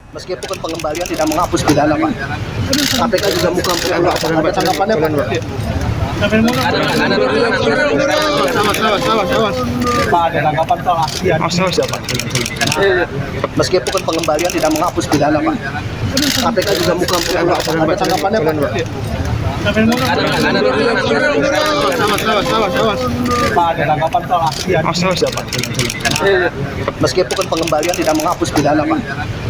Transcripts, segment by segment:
Meskipun pengembalian tidak menghapus pidana, Pak. KPK juga bukan ada tanggapannya, Pak. Pak, ada tanggapan soal aksi Pak. Meskipun pengembalian tidak menghapus pidana, Pak. KPK juga bukan ada tanggapannya, Pak. Pak, ada tanggapan soal aksi Pak. Meskipun pengembalian tidak menghapus pidana, Pak.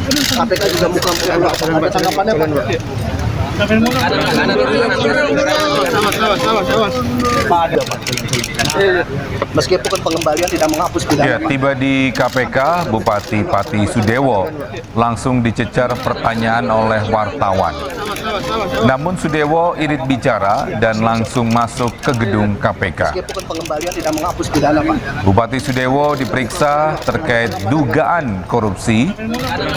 KPK juga bukan ada tanggapannya, Pak. Meskipun pengembalian tidak menghapus pidana. Ya, tiba di KPK, Bupati Pati Sudewo langsung dicecar pertanyaan oleh wartawan. Namun Sudewo irit bicara dan langsung masuk ke gedung KPK. Meskipun pengembalian tidak menghapus pidana, Pak. Bupati Sudewo diperiksa terkait dugaan korupsi,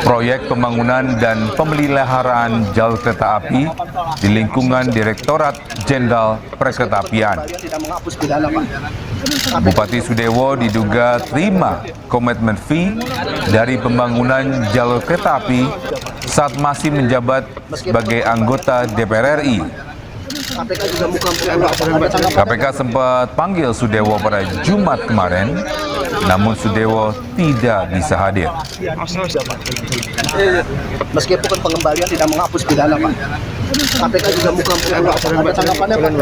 proyek pembangunan dan pemeliharaan jalur kereta api di lingkungan Direktorat Jenderal Perkeretaapian. Bupati Sudewo diduga terima komitmen fee dari pembangunan jalur kereta api saat masih menjabat sebagai anggota DPR RI. KPK sempat panggil Sudewo pada Jumat kemarin, namun Sudewo tidak bisa hadir. Meskipun pengembalian tidak menghapus pidana, Pak. KPK juga bukan ada tanggapannya, Pak.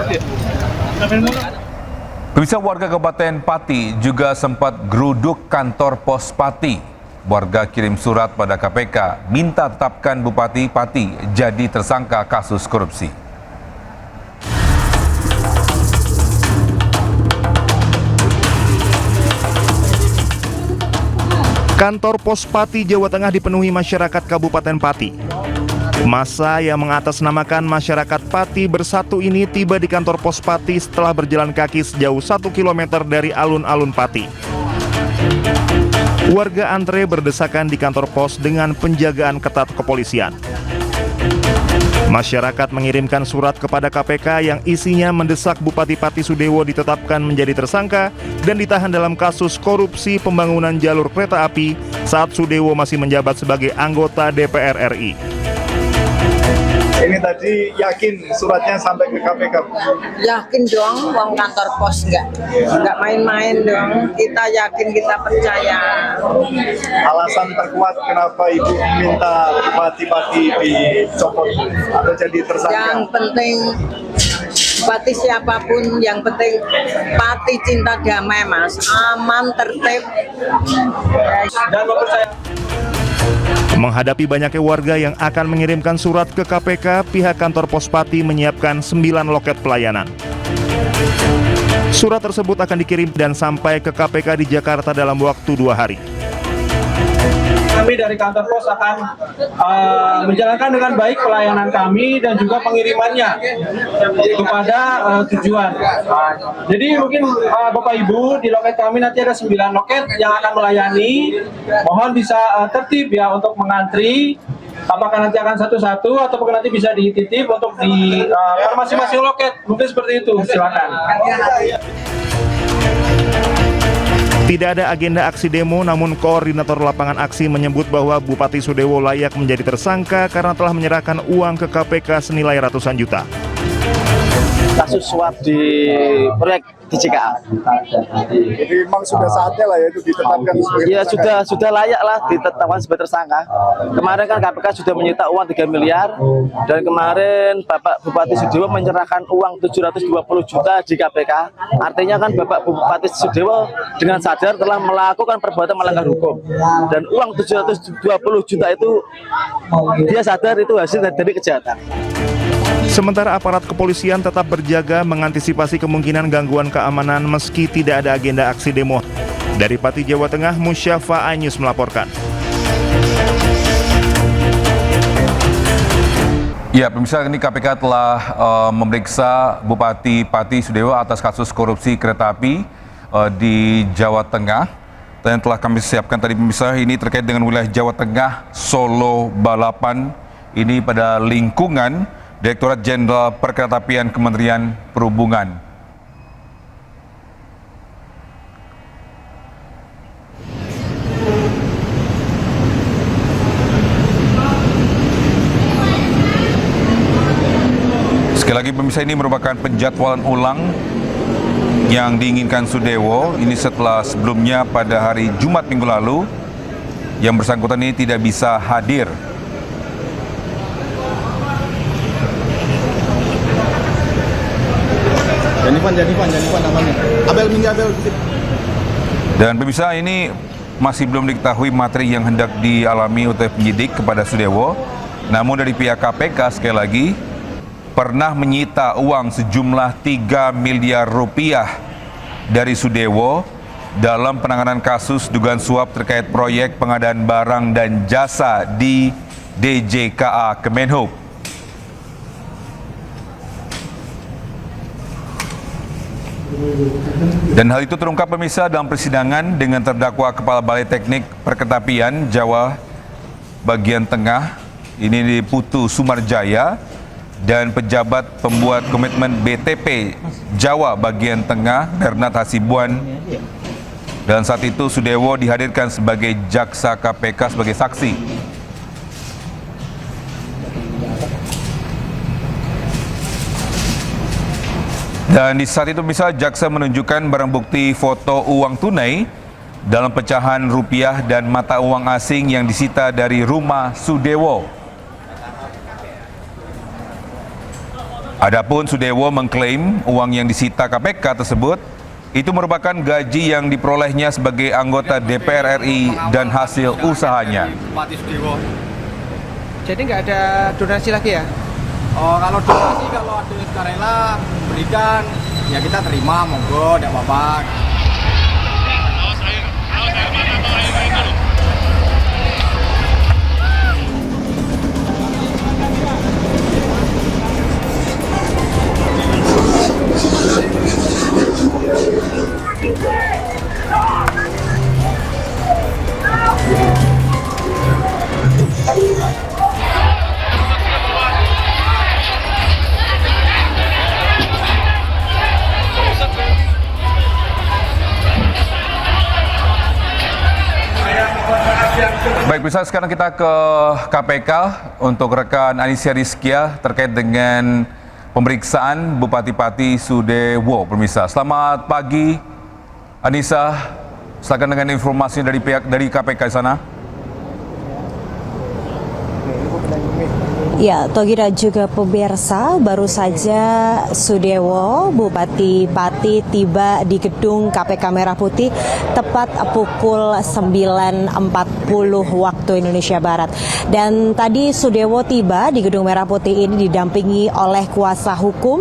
Pemirsa, warga Kabupaten Pati juga sempat geruduk kantor pos Pati. Warga kirim surat pada KPK minta tetapkan Bupati Pati jadi tersangka kasus korupsi. Kantor Pos Pati, Jawa Tengah dipenuhi masyarakat Kabupaten Pati. Massa yang mengatasnamakan masyarakat Pati Bersatu ini tiba di kantor Pos Pati setelah berjalan kaki sejauh 1 km dari alun-alun Pati. Warga antre berdesakan di kantor pos dengan penjagaan ketat kepolisian. Masyarakat mengirimkan surat kepada KPK yang isinya mendesak Bupati Pati Sudewo ditetapkan menjadi tersangka dan ditahan dalam kasus korupsi pembangunan jalur kereta api saat Sudewo masih menjabat sebagai anggota DPR RI. Ini tadi yakin suratnya sampai ke KPK? Yakin dong, uang kantor pos nggak main-main dong. Kita yakin, kita percaya. Alasan terkuat kenapa Ibu minta Bupati Pati dicopot atau jadi tersangka? Yang penting Bupati siapapun, yang penting Pati cinta damai, Mas. Aman, tertib. Dan mempercayai. Menghadapi banyaknya warga yang akan mengirimkan surat ke KPK, pihak kantor Pos Pati menyiapkan 9 loket pelayanan. Surat tersebut akan dikirim dan sampai ke KPK di Jakarta dalam waktu 2 hari. Kami dari kantor pos akan menjalankan dengan baik pelayanan kami dan juga pengirimannya kepada tujuan. Jadi mungkin Bapak Ibu, di loket kami nanti ada 9 loket yang akan melayani. Mohon bisa tertib ya untuk mengantri. Apakah nanti akan satu-satu atau nanti bisa dititip untuk di masing-masing loket. Mungkin seperti itu, silakan. Tidak ada agenda aksi demo, namun koordinator lapangan aksi menyebut bahwa Bupati Sudewo layak menjadi tersangka karena telah menyerahkan uang ke KPK senilai ratusan juta. Kasus suap di proyek di JKA. Jadi memang sudah saatnya lah ya itu ditetapkan sebagai Ya tersangka. sudah layak lah ditetapkan sebagai tersangka. Kemarin kan KPK sudah menyita uang 3 miliar dan kemarin Bapak Bupati Sudewo menyerahkan uang 720 juta di KPK. Artinya kan Bapak Bupati Sudewo dengan sadar telah melakukan perbuatan melanggar hukum. Dan uang 720 juta itu dia sadar itu hasil dari kejahatan. Sementara aparat kepolisian tetap berjaga mengantisipasi kemungkinan gangguan keamanan meski tidak ada agenda aksi demo. Dari Pati, Jawa Tengah, Musyafa Anyus melaporkan. Ya, pemirsa, ini KPK telah memeriksa Bupati Pati Sudewo atas kasus korupsi kereta api di Jawa Tengah. Dan telah kami siapkan tadi pemirsa, ini terkait dengan wilayah Jawa Tengah, Solo, Balapan, ini pada lingkungan Direktorat Jenderal Perkeretaapian Kementerian Perhubungan. Sekali lagi pemirsa, ini merupakan penjadwalan ulang yang diinginkan Sudewo. Ini setelah sebelumnya pada hari Jumat minggu lalu yang bersangkutan ini tidak bisa hadir. Janifan namanya. Abel. Dan pemirsa, ini masih belum diketahui materi yang hendak dialami oleh penyidik kepada Sudewo. Namun dari pihak KPK sekali lagi pernah menyita uang sejumlah 3 miliar rupiah dari Sudewo dalam penanganan kasus dugaan suap terkait proyek pengadaan barang dan jasa di DJKA Kemenhub. Dan hal itu terungkap pemirsa dalam persidangan dengan terdakwa Kepala Balai Teknik Perkeretapian Jawa bagian tengah ini di Putu Sumarjaya dan pejabat pembuat komitmen BTP Jawa bagian tengah Bernard Hasibuan. Dan saat itu Sudewo dihadirkan sebagai jaksa KPK sebagai saksi. Dan di saat itu bisa jaksa menunjukkan barang bukti foto uang tunai dalam pecahan rupiah dan mata uang asing yang disita dari rumah Sudewo. Adapun Sudewo mengklaim uang yang disita KPK tersebut itu merupakan gaji yang diperolehnya sebagai anggota DPR RI dan hasil usahanya. Jadi nggak ada donasi lagi ya? Oh, kalau donasi kalau ada sukarela berikan ya kita terima, monggo, tidak apa-apa. Baik, bisa sekarang kita ke KPK untuk rekan Anisya Rizkia terkait dengan pemeriksaan Bupati Pati Sudewo. Pemirsa, selamat pagi Anissa, silakan dengan informasi dari pihak dari KPK di sana. Ya, Togi dan juga pemirsa, baru saja Sudewo, Bupati Pati tiba di gedung KPK Merah Putih tepat pukul 9.40 waktu Indonesia Barat. Dan tadi Sudewo tiba di gedung Merah Putih ini didampingi oleh kuasa hukum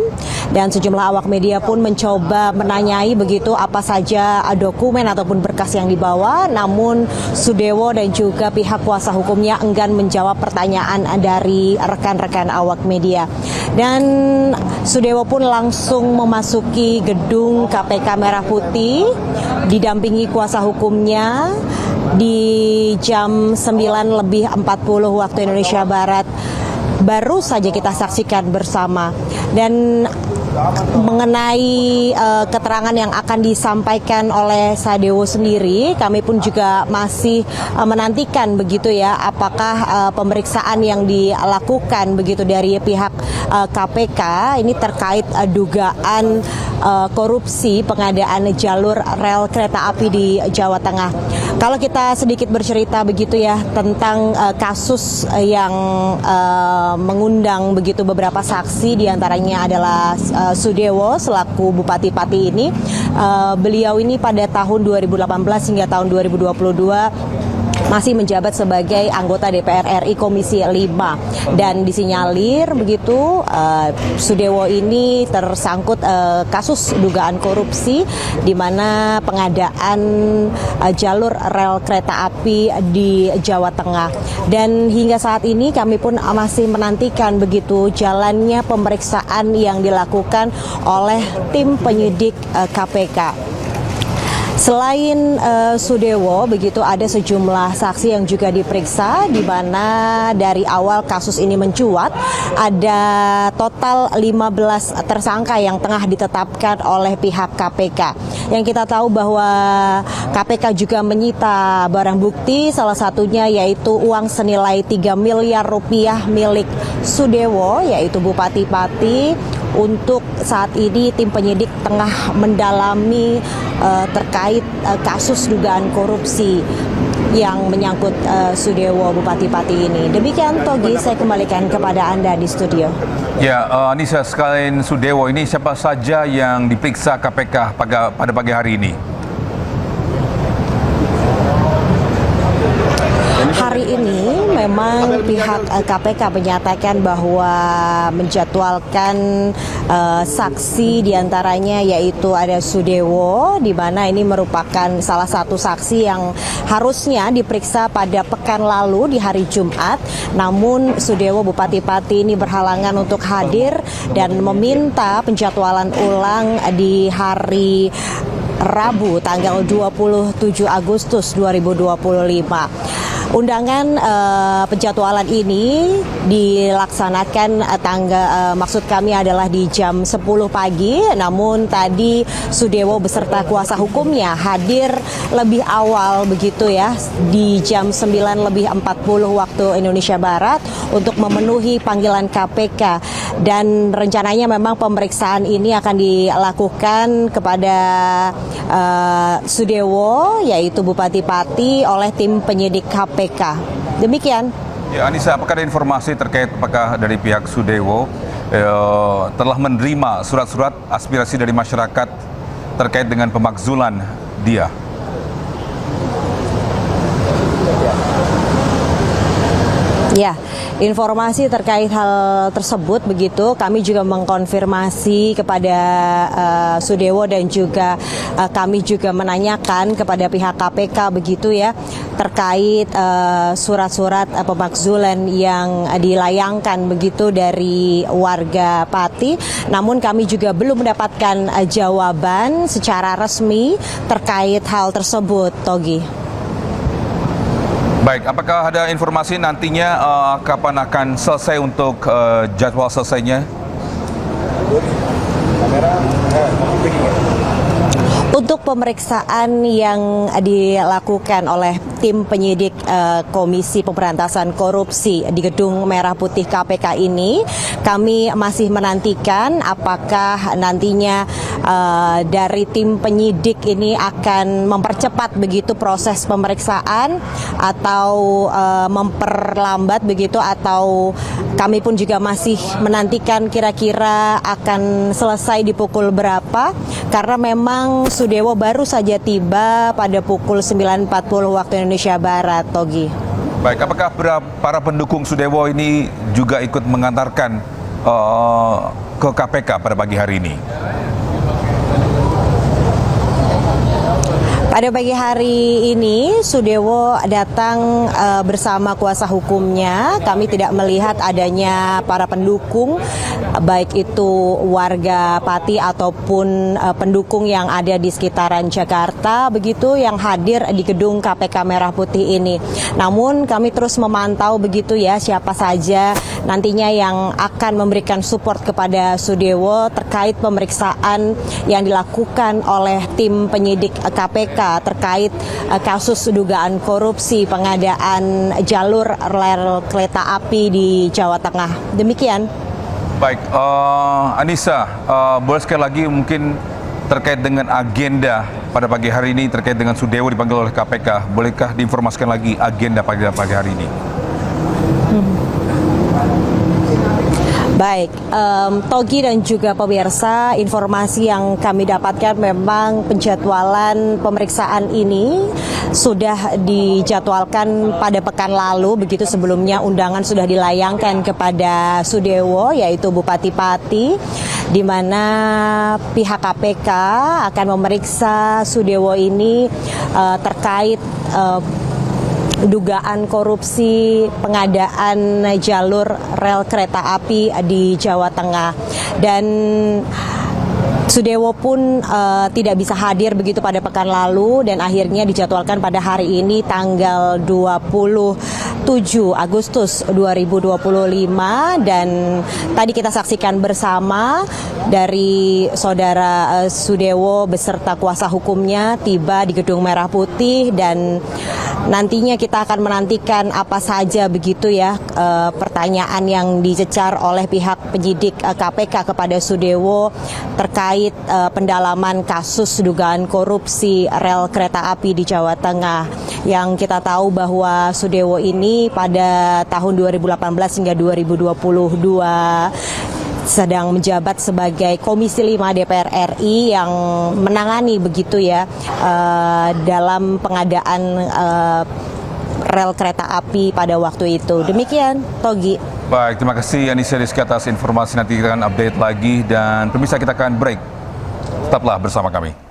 dan sejumlah awak media pun mencoba menanyai begitu apa saja dokumen ataupun berkas yang dibawa. Namun Sudewo dan juga pihak kuasa hukumnya enggan menjawab pertanyaan dari rekan-rekan awak media. Dan Sudewo pun langsung memasuki gedung KPK Merah Putih didampingi kuasa hukumnya di jam 9.40 waktu Indonesia Barat. Baru saja kita saksikan bersama. Dan mengenai keterangan yang akan disampaikan oleh Sudewo sendiri, kami pun juga masih menantikan begitu ya, apakah pemeriksaan yang dilakukan begitu dari pihak KPK ini terkait dugaan korupsi pengadaan jalur rel kereta api di Jawa Tengah. Kalau kita sedikit bercerita begitu ya tentang kasus yang mengundang begitu beberapa saksi, diantaranya adalah Sudewo selaku Bupati Pati ini. Beliau ini pada tahun 2018 hingga tahun 2022 masih menjabat sebagai anggota DPR RI Komisi 5 dan disinyalir begitu Sudewo ini tersangkut kasus dugaan korupsi di mana pengadaan jalur rel kereta api di Jawa Tengah. Dan hingga saat ini kami pun masih menantikan begitu jalannya pemeriksaan yang dilakukan oleh tim penyidik KPK. Selain Sudewo, begitu ada sejumlah saksi yang juga diperiksa, di mana dari awal kasus ini mencuat, ada total 15 tersangka yang tengah ditetapkan oleh pihak KPK. Yang kita tahu bahwa KPK juga menyita barang bukti, salah satunya yaitu uang senilai 3 miliar rupiah milik Sudewo, yaitu Bupati Pati, untuk saat ini tim penyidik tengah mendalami terkait kasus dugaan korupsi yang menyangkut Sudewo Bupati Pati ini. Demikian Togi, saya kembalikan kepada Anda di studio. Ya, Anissa, selain Sudewo ini siapa saja yang diperiksa KPK pada pagi hari ini? Hari ini memang pihak KPK menyatakan bahwa menjadwalkan saksi diantaranya yaitu ada Sudewo, di mana ini merupakan salah satu saksi yang harusnya diperiksa pada pekan lalu di hari Jumat. Namun Sudewo Bupati Pati ini berhalangan untuk hadir dan meminta penjadwalan ulang di hari Rabu tanggal 27 Agustus 2025. Undangan penjadwalan ini dilaksanakan maksud kami adalah di jam 10 pagi, namun tadi Sudewo beserta kuasa hukumnya hadir lebih awal begitu ya, di jam 9:40 waktu Indonesia Barat untuk memenuhi panggilan KPK, dan rencananya memang pemeriksaan ini akan dilakukan kepada Sudewo yaitu Bupati Pati oleh tim penyidik KPK. Demikian. Ya, Anissa, apakah ada informasi terkait apakah dari pihak Sudewo telah menerima surat-surat aspirasi dari masyarakat terkait dengan pemakzulan dia? Ya, informasi terkait hal tersebut begitu kami juga mengkonfirmasi kepada Sudewo dan juga kami juga menanyakan kepada pihak KPK begitu ya terkait surat-surat pemakzulan yang dilayangkan begitu dari warga Pati. Namun kami juga belum mendapatkan jawaban secara resmi terkait hal tersebut, Togi. Baik, apakah ada informasi nantinya kapan akan selesai untuk jadwal selesainya? Untuk pemeriksaan yang dilakukan oleh tim penyidik Komisi Pemberantasan Korupsi di Gedung Merah Putih KPK ini, kami masih menantikan apakah nantinya dari tim penyidik ini akan mempercepat begitu proses pemeriksaan atau memperlambat begitu, atau kami pun juga masih menantikan kira-kira akan selesai di pukul berapa, karena memang Sudewo baru saja tiba pada pukul 9.40 waktu Indonesia Barat, Togi. Baik, apakah para pendukung Sudewo ini juga ikut mengantarkan ke KPK pada pagi hari ini? Pada pagi hari ini Sudewo datang bersama kuasa hukumnya. Kami tidak melihat adanya para pendukung, baik itu warga Pati ataupun pendukung yang ada di sekitaran Jakarta begitu yang hadir di gedung KPK Merah Putih ini. Namun kami terus memantau begitu ya siapa saja nantinya yang akan memberikan support kepada Sudewo terkait pemeriksaan yang dilakukan oleh tim penyidik KPK terkait kasus dugaan korupsi pengadaan jalur rel kereta api di Jawa Tengah. Demikian. Baik, Anissa, boleh sekali lagi mungkin terkait dengan agenda pada pagi hari ini terkait dengan Sudewo dipanggil oleh KPK. Bolehkah diinformasikan lagi agenda pada pagi hari ini? Baik, Togi dan juga pemirsa, informasi yang kami dapatkan memang penjadwalan pemeriksaan ini sudah dijadwalkan pada pekan lalu, begitu sebelumnya undangan sudah dilayangkan kepada Sudewo yaitu Bupati Pati, di mana pihak KPK akan memeriksa Sudewo ini terkait dugaan korupsi pengadaan jalur rel kereta api di Jawa Tengah. Dan Sudewo pun tidak bisa hadir begitu pada pekan lalu dan akhirnya dijadwalkan pada hari ini tanggal 27 7 Agustus 2025 dan tadi kita saksikan bersama dari Saudara Sudewo beserta kuasa hukumnya tiba di Gedung Merah Putih dan nantinya kita akan menantikan apa saja begitu ya pertanyaan yang dicecar oleh pihak penyidik KPK kepada Sudewo terkait pendalaman kasus dugaan korupsi rel kereta api di Jawa Tengah. Yang kita tahu bahwa Sudewo ini pada tahun 2018 hingga 2022 sedang menjabat sebagai Komisi 5 DPR RI yang menangani begitu ya dalam pengadaan rel kereta api pada waktu itu. Demikian, Togi. Baik, terima kasih Yanisha Rizky atas informasi. Nanti kita akan update lagi dan pemirsa kita akan break. Tetaplah bersama kami.